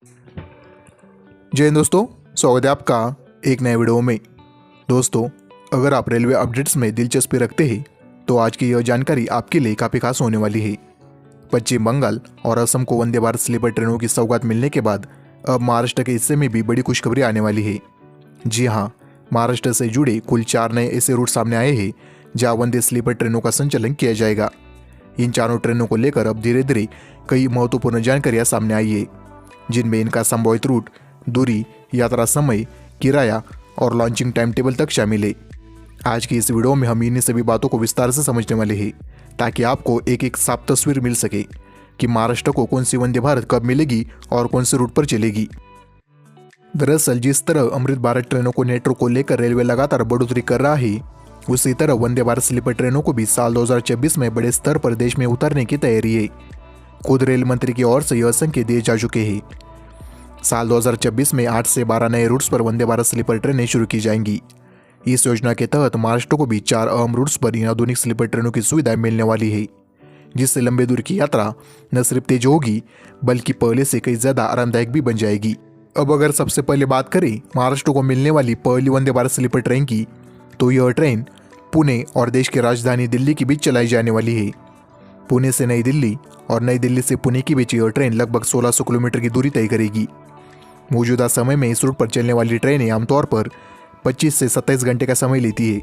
जय हिंद दोस्तों, स्वागत है आपका एक नए वीडियो में। दोस्तों, अगर आप रेलवे अपडेट्स में दिलचस्पी रखते हैं तो आज की यह जानकारी आपके लिए काफ़ी खास होने वाली है। पश्चिम बंगाल और असम को वंदे भारत स्लीपर ट्रेनों की सौगात मिलने के बाद अब महाराष्ट्र के हिस्से में भी बड़ी खुशखबरी आने वाली है। जी हाँ, महाराष्ट्र से जुड़े कुल 4 नए ऐसे रूट सामने आए हैं जहाँ वंदे स्लीपर ट्रेनों का संचालन किया जाएगा। इन चारों ट्रेनों को लेकर अब धीरे धीरे कई महत्वपूर्ण जानकारियाँ सामने आई है, जिनमें इनका संभावित रूट, दूरी, यात्रा समय, किराया और लॉन्चिंग टाइम टेबल तक शामिल है। आज की इस वीडियो में हम इन्हीं सभी बातों को विस्तार से समझने वाले हैं ताकि आपको एक एक साफ तस्वीर मिल सके कि महाराष्ट्र को कौन सी वंदे भारत कब मिलेगी और कौन से रूट पर चलेगी। दरअसल जिस तरह अमृत भारत ट्रेनों को नेटवर्क को लेकर रेलवे लगातार बढ़ोतरी कर रहा है, उसी तरह वंदे भारत स्लीपर ट्रेनों को भी साल 2026 में बड़े स्तर पर देश में उतारने की तैयारी है। खुद रेल मंत्री की ओर से यह संकेत दिए जा चुके हैं। साल 2026 में 8 से 12 नए रूट्स पर वंदे भारत स्लीपर ट्रेनें शुरू की जाएंगी। इस योजना के तहत महाराष्ट्र को भी 4 अहम रूट्स पर इन आधुनिक स्लीपर ट्रेनों की सुविधा मिलने वाली है, जिससे लंबे दूर की यात्रा न सिर्फ तेज होगी बल्कि पहले से कई ज़्यादा आरामदायक भी बन जाएगी। अब अगर सबसे पहले बात करें महाराष्ट्र को मिलने वाली पहली वंदे भारत स्लीपर ट्रेन की, तो यह ट्रेन पुणे और देश की राजधानी दिल्ली के बीच चलाई जाने वाली है। पुणे से नई दिल्ली और नई दिल्ली से पुणे के बीच यह ट्रेन लगभग 1600 किलोमीटर की दूरी तय करेगी। मौजूदा समय में इस रूट पर चलने वाली ट्रेनें आमतौर पर 25 से 27 घंटे का समय लेती है,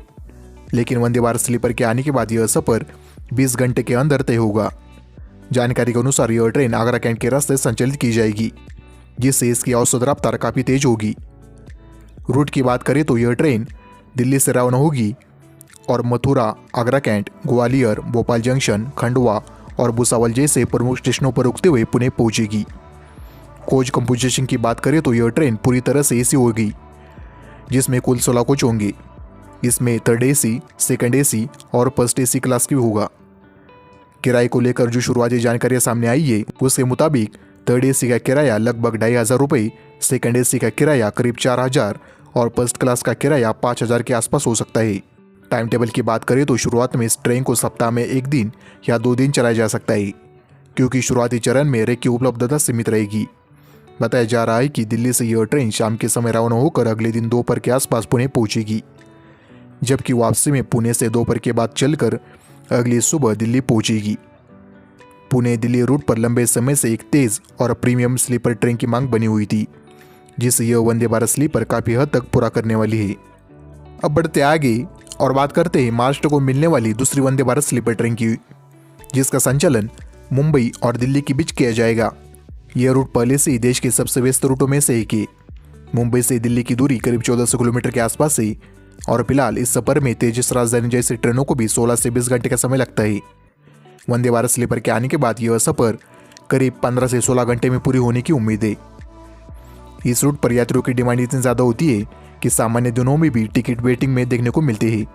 लेकिन वंदे भारत स्लीपर के आने के बाद यह सफर 20 घंटे के अंदर तय होगा। जानकारी के अनुसार यह ट्रेन आगरा कैंट के रास्ते संचालित की जाएगी, जिससे इसकी औसत रफ्तार काफ़ी तेज होगी। रूट की बात करें तो यह ट्रेन दिल्ली से रवाना होगी और मथुरा, आगरा कैंट, ग्वालियर, भोपाल जंक्शन, खंडवा और भुसावल जैसे प्रमुख स्टेशनों पर रुकते हुए पुणे पहुंचेगी। कोच कंपोजिशन की बात करें तो यह ट्रेन पूरी तरह से एसी होगी, जिसमें कुल 16 कोच होंगे। इसमें थर्ड एसी, सेकंड एसी और फर्स्ट एसी क्लास की होगा। किराए को लेकर जो शुरुआती जानकारी सामने आई है, उसके मुताबिक थर्ड एसी का किराया लगभग 2500 रुपये, सेकंड एसी का किराया करीब 4000 और फर्स्ट क्लास का किराया 5000 के आसपास हो सकता है। टाइम टेबल की बात करें तो शुरुआत में इस ट्रेन को सप्ताह में 1 दिन या 2 दिन चलाया जा सकता है, क्योंकि शुरुआती चरण में रेक की उपलब्धता सीमित रहेगी। बताया जा रहा है कि दिल्ली से यह ट्रेन शाम के समय रवाना होकर अगले दिन दोपहर के आसपास पुणे पहुंचेगी, जबकि वापसी में पुणे से दोपहर के बाद चलकर अगली सुबह दिल्ली पहुंचेगी। पुणे दिल्ली रूट पर लंबे समय से एक तेज और प्रीमियम स्लीपर ट्रेन की मांग बनी हुई थी, जिसे यह वंदे भारत स्लीपर काफ़ी हद तक पूरा करने वाली है। अब बढ़ते आगे और बात करते हैं महाराष्ट्र को मिलने वाली दूसरी वंदे भारत स्लीपर ट्रेन की, जिसका संचालन मुंबई और दिल्ली के बीच किया जाएगा। यह रूट पहले से ही देश के सबसे व्यस्त रूटों में से एक है। मुंबई से दिल्ली की दूरी करीब 1400 किलोमीटर के आसपास है और फिलहाल इस सफर में तेजस राजधानी जैसे ट्रेनों को भी 16 से 20 घंटे का समय लगता है। वंदे भारत स्लीपर के आने के बाद यह सफर करीब 15 से 16 घंटे में पूरी होने की उम्मीद है। इस रूट पर यात्रियों की डिमांड इतनी ज़्यादा होती है कि सामान्य दिनों में भी टिकट वेटिंग में देखने को मिलते हैं।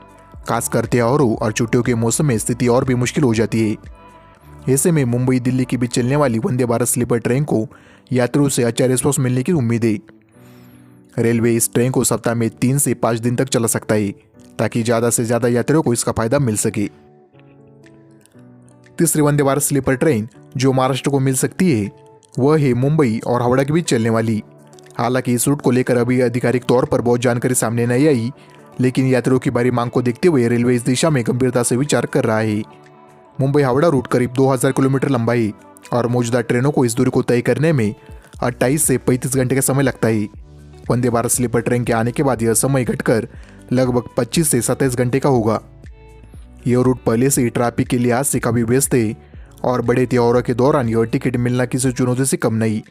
खासकर त्योहारों और छुट्टियों के मौसम में स्थिति और भी मुश्किल हो जाती है। ऐसे में मुंबई दिल्ली के बीच चलने वाली वंदे भारत स्लीपर ट्रेन को यात्रियों से अच्छा रिस्पॉन्स मिलने की उम्मीद है। रेलवे इस ट्रेन को सप्ताह में 3 से 5 दिन तक चला सकता है, ताकि ज़्यादा से ज़्यादा यात्रियों को इसका फायदा मिल सके। तीसरी वंदे भारत स्लीपर ट्रेन जो महाराष्ट्र को मिल सकती है, वह है मुंबई और हावड़ा के बीच चलने वाली। हालांकि इस रूट को लेकर अभी आधिकारिक तौर पर बहुत जानकारी सामने नहीं आई, लेकिन यात्रियों की भारी मांग को देखते हुए रेलवे इस दिशा में गंभीरता से विचार कर रहा है। मुंबई हावड़ा रूट करीब 2000 किलोमीटर लंबा है और मौजूदा ट्रेनों को इस दूरी को तय करने में 28 से 35 घंटे का समय लगता है। वंदे भारत स्लीपर ट्रेन के आने के बाद यह समय घटकर लगभग 25 से 27 घंटे का होगा। यह रूट पहले से ही ट्रैफिक के लिहाज से काफ़ी व्यस्त है और बड़े त्योहारों के दौरान यह टिकट मिलना किसी चुनौती से कम नहीं।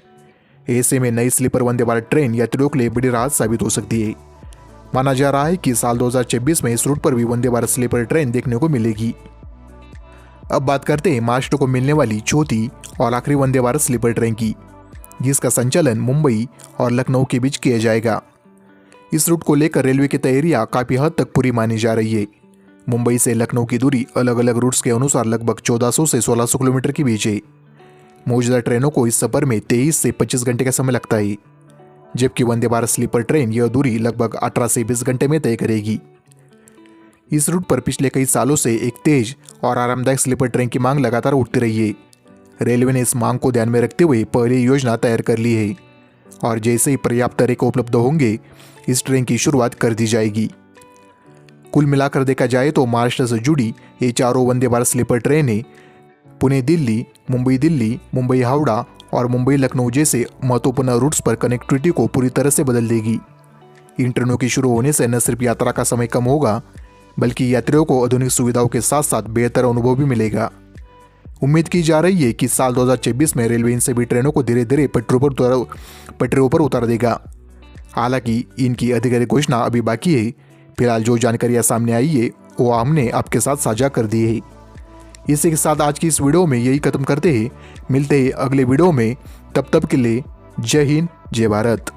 ऐसे में नई स्लीपर वंदे भारत ट्रेन यात्रियों के लिए बड़ी राहत साबित हो सकती है। माना जा रहा है कि साल 2026 में इस रूट पर भी वंदे भारत स्लीपर ट्रेन देखने को मिलेगी। अब बात करते हैं महाराष्ट्र को मिलने वाली चौथी और आखिरी वंदे भारत स्लीपर ट्रेन की, जिसका संचालन मुंबई और लखनऊ के बीच किया जाएगा। इस रूट को लेकर रेलवे की तैयारियां काफ़ी हद तक पूरी मानी जा रही है। मुंबई से लखनऊ की दूरी अलग अलग रूट्स के अनुसार लगभग 1400 से 1600 किलोमीटर के बीच है। मौजूदा ट्रेनों को इस सफर में 23 से 25 घंटे का समय लगता है, जबकि वंदे भारत स्लीपर ट्रेन यह दूरी लगभग 18 से 20 घंटे में तय करेगी। इस रूट पर पिछले कई सालों से एक तेज और आरामदायक स्लीपर ट्रेन की मांग लगातार उठती रही है। रेलवे ने इस मांग को ध्यान में रखते हुए पहले योजना तैयार कर ली है। और जैसे ही पर्याप्त तरीके उपलब्ध होंगे इस ट्रेन की शुरुआत कर दी जाएगी। कुल मिलाकर देखा जाए तो महाराष्ट्र से जुड़ी ये चारों वंदे भारत स्लीपर ट्रेनें पुणे दिल्ली, मुंबई हावड़ा और मुंबई लखनऊ जैसे महत्वपूर्ण रूट्स पर कनेक्टिविटी को पूरी तरह से बदल देगी। इन ट्रेनों के शुरू होने से न सिर्फ यात्रा का समय कम होगा बल्कि यात्रियों को आधुनिक सुविधाओं के साथ साथ बेहतर अनुभव भी मिलेगा। उम्मीद की जा रही है कि साल 2026 में रेलवे इन सभी ट्रेनों को धीरे धीरे पटरियों पर उतार देगा। हालांकि इनकी आधिकारिक घोषणा अभी बाकी है। फिलहाल जो जानकारियां सामने आई है वो हमने आपके साथ साझा कर दी है। इसी के साथ आज की इस वीडियो में यही खत्म करते हैं। मिलते हैं अगले वीडियो में। तब तक के लिए जय हिंद, जय भारत।